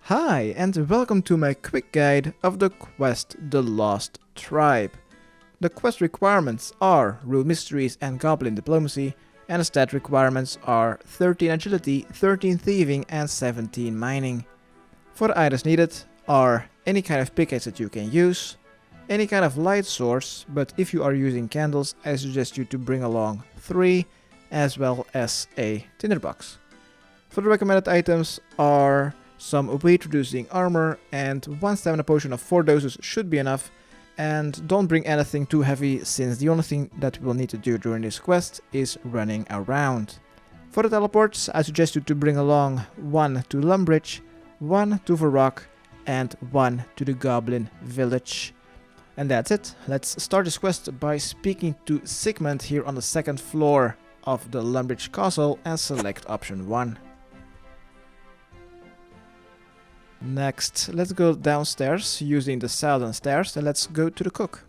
Hi, and welcome to my quick guide of the quest The Lost Tribe. The quest requirements are Rune Mysteries and Goblin Diplomacy, and the stat requirements are 13 Agility, 13 Thieving and 17 Mining. For the items needed are any kind of pickaxe that you can use, any kind of light source, but if you are using candles, I suggest you to bring along 3, as well as a tinderbox. For the recommended items are some weight reducing armor, and 1 stamina potion of 4 doses should be enough. And don't bring anything too heavy, since the only thing that we will need to do during this quest is running around. For the teleports, I suggest you to bring along 1 to Lumbridge, 1 to Varrock, and 1 to the Goblin Village. And that's it. Let's start this quest by speaking to Sigmund here on the 2nd floor of the Lumbridge Castle and select option 1. Next, let's go downstairs using the southern stairs, and let's go to the cook.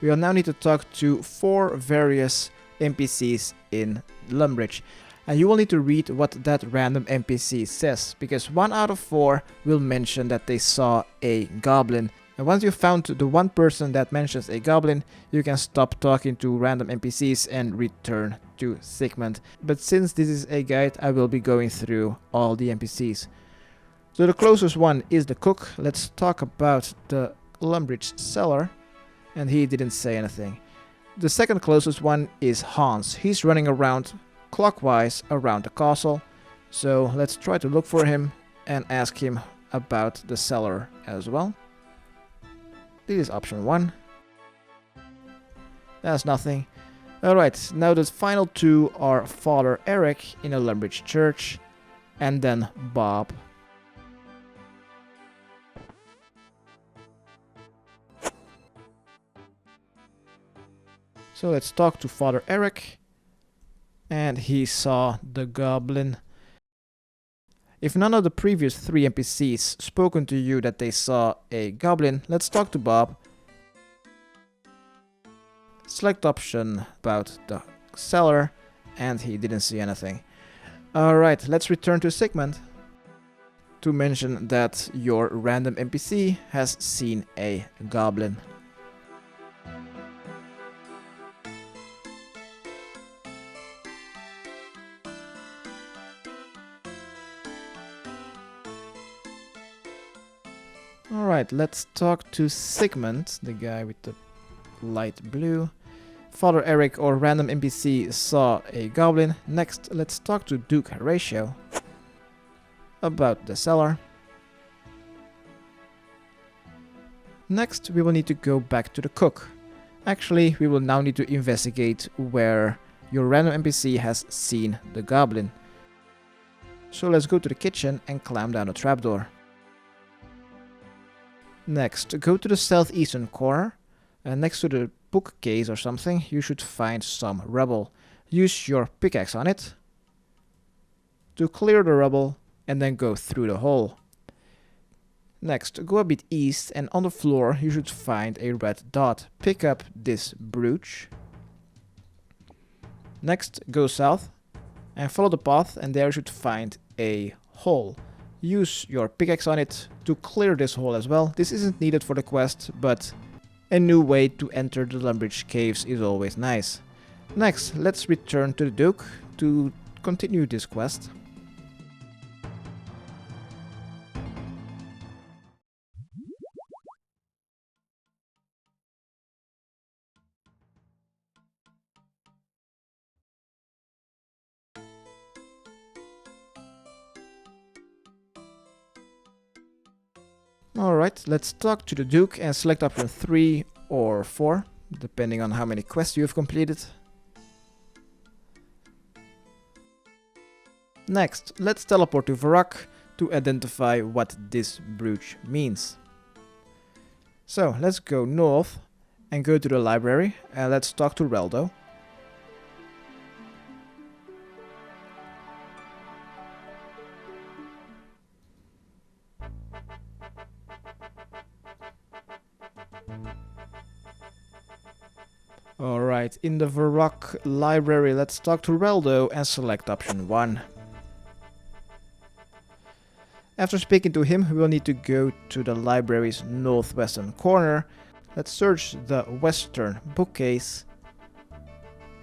We will now need to talk to 4 various NPCs in Lumbridge, and you will need to read what that random NPC says, because 1 out of 4 will mention that they saw a goblin. And once you've found the one person that mentions a goblin, you can stop talking to random NPCs and return to Sigmund. But since this is a guide, I will be going through all the NPCs. So the closest one is the cook. Let's talk about the Lumbridge cellar, and he didn't say anything. The second closest one is Hans. He's running around clockwise around the castle, so let's try to look for him and ask him about the cellar as well. This is option 1. That's nothing. Alright, now the final 2 are Father Eric in a Lumbridge church, and then Bob. So let's talk to Father Eric, and he saw the goblin. If none of the previous 3 NPCs spoken to you that they saw a goblin, let's talk to Bob. Select option about the cellar, and he didn't see anything. Alright, let's return to Sigmund to mention that your random NPC has seen a goblin. Alright, let's talk to Sigmund, the guy with the light blue. Father Eric or random NPC saw a goblin. Next, let's talk to Duke Horatio about the cellar. Next, we will need to go back to the cook. Actually, we will now need to investigate where your random NPC has seen the goblin. So let's go to the kitchen and climb down the trapdoor. Next, go to the southeastern corner, and next to the bookcase or something, you should find some rubble. Use your pickaxe on it to clear the rubble, and then go through the hole. Next, go a bit east, and on the floor you should find a red dot. Pick up this brooch. Next, go south and follow the path, and there you should find a hole. Use your pickaxe on it to clear this hole as well. This isn't needed for the quest, but a new way to enter the Lumbridge caves is always nice. Next, let's return to the Duke to continue this quest. Alright, let's talk to the Duke and select option 3 or 4, depending on how many quests you have completed. Next, let's teleport to Varrock to identify what this brooch means. So, let's go north and go to the library, and let's talk to Reldo. Alright, in the Varrock Library, let's talk to Reldo and select option 1. After speaking to him, we will need to go to the library's northwestern corner. Let's search the western bookcase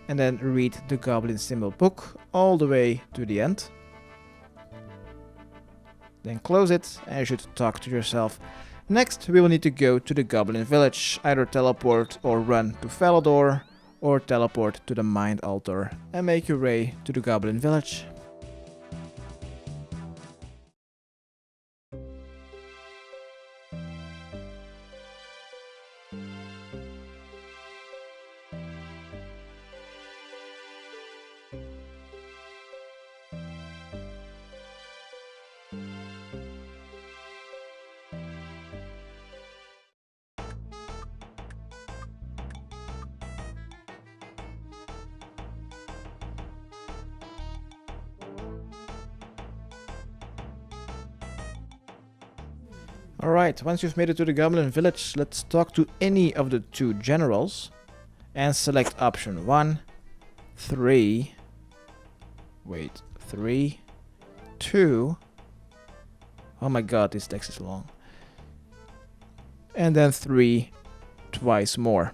and then read the Goblin Symbol book all the way to the end. Then close it and you should talk to yourself. Next, we will need to go to the Goblin Village, either teleport or run to Falador, or teleport to the Mind Altar and make your way to the Goblin Village. Alright, once you've made it to the Goblin Village, let's talk to any of the two generals and select option 1, 3, 2, oh my god, this text is long, and then 3 twice more.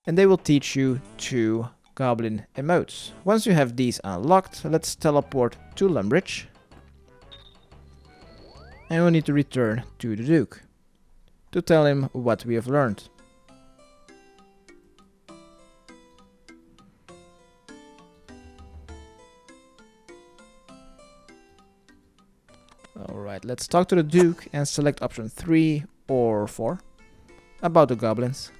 And they will teach you 2 Goblin emotes. Once you have these unlocked, let's teleport to Lumbridge. And we'll need to return to the Duke to tell him what we have learned. Alright, let's talk to the Duke and select option 3 or 4 about the goblins.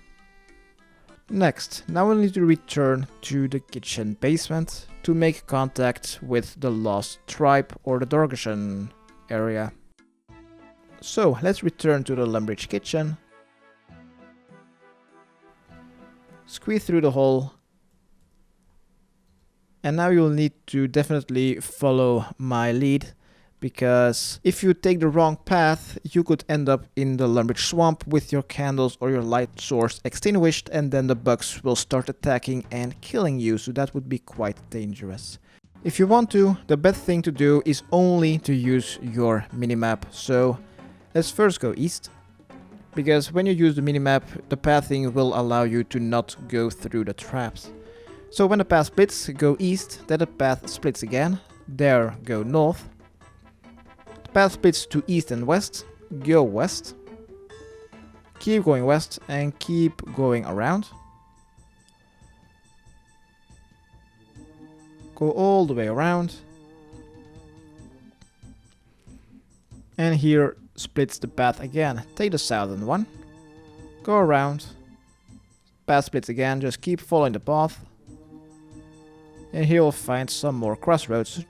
Next, now we'll need to return to the kitchen basement to make contact with the Lost Tribe or the Dorgeshan area. So let's return to the Lumbridge kitchen, squeeze through the hole, and now you'll need to definitely follow my lead, because if you take the wrong path, you could end up in the Lumbridge swamp with your candles or your light source extinguished, and then the bugs will start attacking and killing you, so that would be quite dangerous. If you want to, the best thing to do is only to use your minimap. So let's first go east, because when you use the minimap, the pathing will allow you to not go through the traps. So when the path splits, go east, then the path splits again, there go north. Path splits to east and west, go west, keep going west and keep going around, go all the way around, and here splits the path again. Take the southern one, go around, path splits again, just keep following the path, and here you'll find some more crossroads.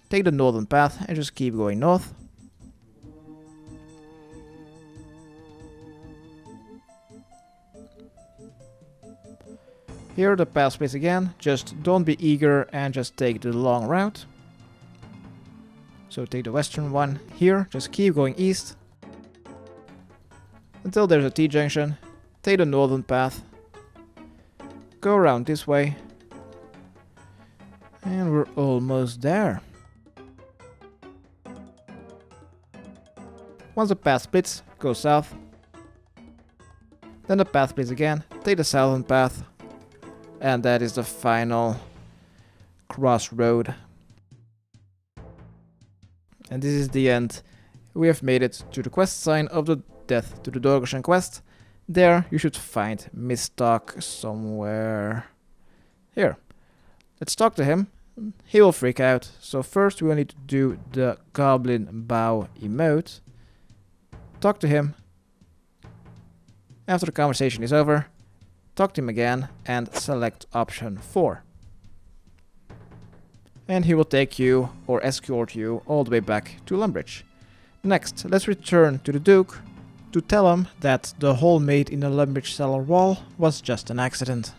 Take the northern path and just keep going north. Here the path splits again, just don't be eager and just take the long route. So take the western one here, just keep going east until there's a T-junction. Take the northern path, go around this way, and we're almost there. Once the path splits, go south. Then the path splits again, take the southern path. And that is the final crossroad. And this is the end. We have made it to the quest sign of the Death to the Dorgeshan quest. There you should find Misto somewhere. Here. Let's talk to him. He will freak out. So first we will need to do the Goblin Bow emote. Talk to him. After the conversation is over, talk to him again and select option 4. And he will take you or escort you all the way back to Lumbridge. Next, let's return to the Duke to tell him that the hole made in the Lumbridge cellar wall was just an accident.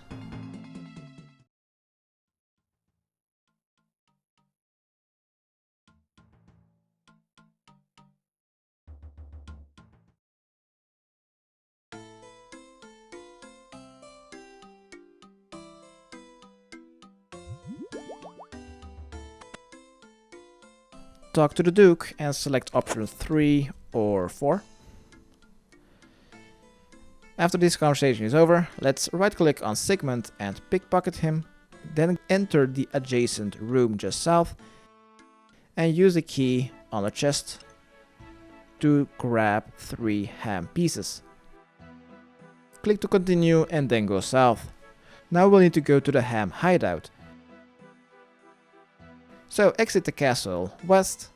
talk to the Duke and select option 3 or 4. After this conversation is over, let's right click on Sigmund and pickpocket him, then enter the adjacent room just south and use the key on the chest to grab 3 ham pieces. Click to continue and then go south. Now we'll need to go to the ham hideout. So exit the castle west,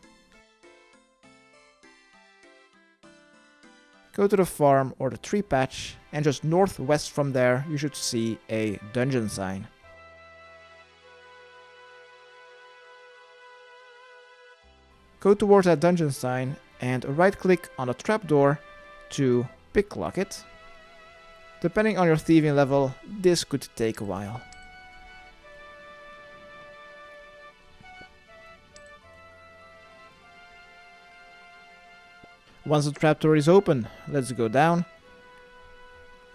go to the farm or the tree patch, and just northwest from there you should see a dungeon sign. Go towards that dungeon sign and right click on a trapdoor to picklock it. Depending on your thieving level, this could take a while. Once the trapdoor is open, let's go down.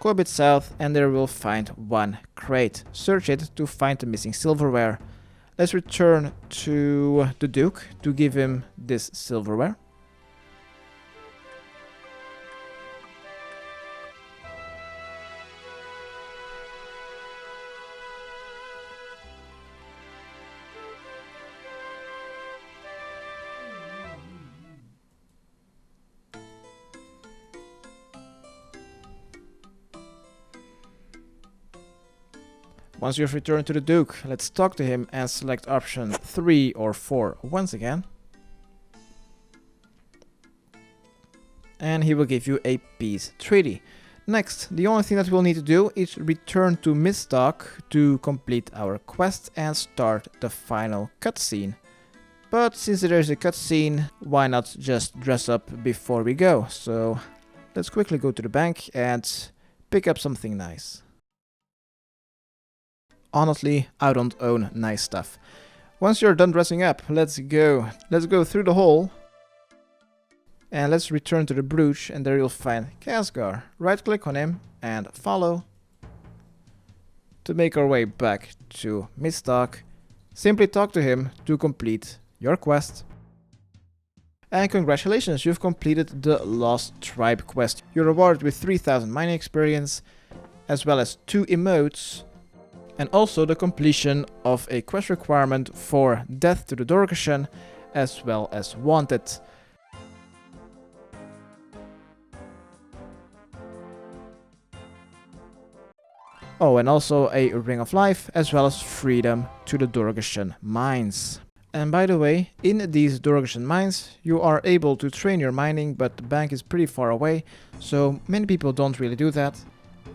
Go a bit south and there we'll find 1 crate. Search it to find the missing silverware. Let's return to the Duke to give him this silverware. Once you've returned to the Duke, let's talk to him and select option 3 or 4 once again. And he will give you a peace treaty. Next, the only thing that we'll need to do is return to Misto to complete our quest and start the final cutscene. But since there's a cutscene, why not just dress up before we go? So let's quickly go to the bank and pick up something nice. Honestly, I don't own nice stuff. Once you're done dressing up, let's go. Let's go through the hall. And let's return to the brooch and there you'll find Khazgar. Right click on him and follow. To make our way back to Misto, simply talk to him to complete your quest. And congratulations, you've completed the Lost Tribe quest. You're rewarded with 3000 mining experience, as well as 2 emotes, and also the completion of a quest requirement for Death to the Dorkashan, as well as Wanted. Oh, and also a Ring of Life, as well as Freedom to the Dorkashan Mines. And by the way, in these Dorkashan Mines, you are able to train your mining, but the bank is pretty far away, so many people don't really do that.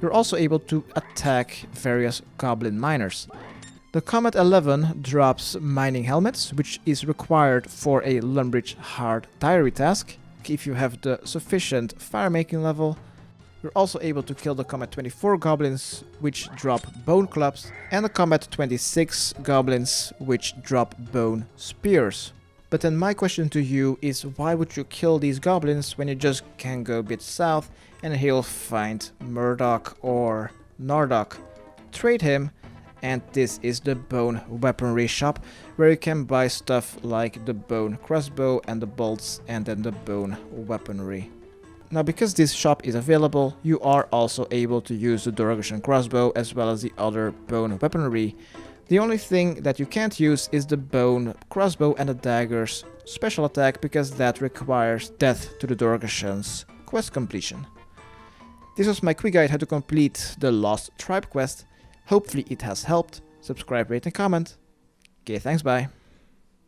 You're also able to attack various goblin miners. The Comet 11 drops mining helmets, which is required for a Lumbridge hard diary task. If you have the sufficient firemaking level, you're also able to kill the Comet 24 goblins, which drop bone clubs, and the Comet 26 goblins, which drop bone spears. But then my question to you is, why would you kill these goblins when you just can go a bit south and he'll find Murdoch or Nardok? Trade him, and this is the bone weaponry shop, where you can buy stuff like the bone crossbow and the bolts and then the bone weaponry. Now, because this shop is available, you are also able to use the Dorkashan crossbow as well as the other bone weaponry. The only thing that you can't use is the bone crossbow and the dagger's special attack, because that requires Death to the Dorkashan's quest completion. This was my quick guide how to complete the Lost Tribe quest. Hopefully it has helped. Subscribe, rate and comment. Okay, thanks, bye.